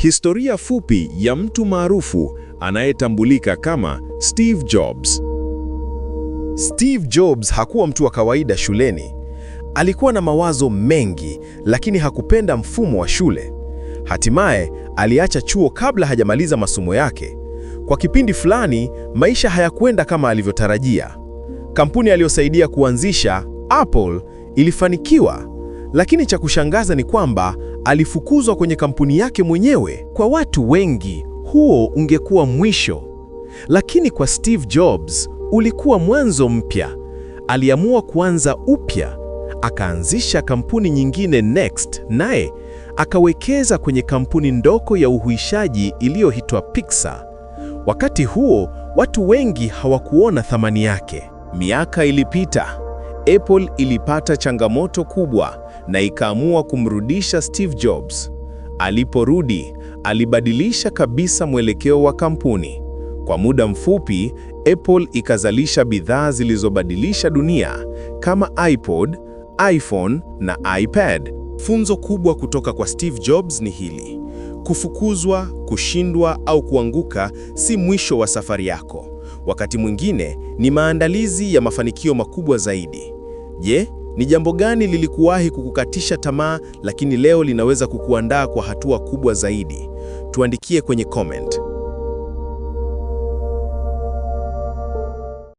Historia fupi ya mtu maarufu anayetambulika kama Steve Jobs. Steve Jobs hakuwa mtu wa kawaida shuleni. Alikuwa na mawazo mengi, lakini hakupenda mfumo wa shule. Hatimaye aliacha chuo kabla hajamaliza masomo yake. Kwa kipindi fulani, maisha hayakwenda kama alivyotarajia. Kampuni aliyosaidia kuanzisha, Apple, ilifanikiwa, lakini cha kushangaza ni kwamba alifukuzwa kwenye kampuni yake mwenyewe. Kwa watu wengi, huo ungekuwa mwisho. Lakini kwa Steve Jobs, ulikuwa mwanzo mpya. Aliamua kuanza upya. Akaanzisha kampuni nyingine Next, naye akawekeza kwenye kampuni ndogo ya uhuishaji iliyoitwa Pixar. Wakati huo, watu wengi hawakuona thamani yake. Miaka ilipita. Apple ilipata changamoto kubwa na ikaamua kumrudisha Steve Jobs. Aliporudi, alibadilisha kabisa mwelekeo wa kampuni. Kwa muda mfupi, Apple ikazalisha bidhaa zilizobadilisha dunia kama iPod, iPhone na iPad. Funzo kubwa kutoka kwa Steve Jobs ni hili: kufukuzwa, kushindwa au kuanguka si mwisho wa safari yako. Wakati mwingine ni maandalizi ya mafanikio makubwa zaidi. Je, ni jambo gani lilikuwahi kukukatisha tamaa lakini leo linaweza kukuandaa kwa hatua kubwa zaidi? Tuandikie kwenye comment.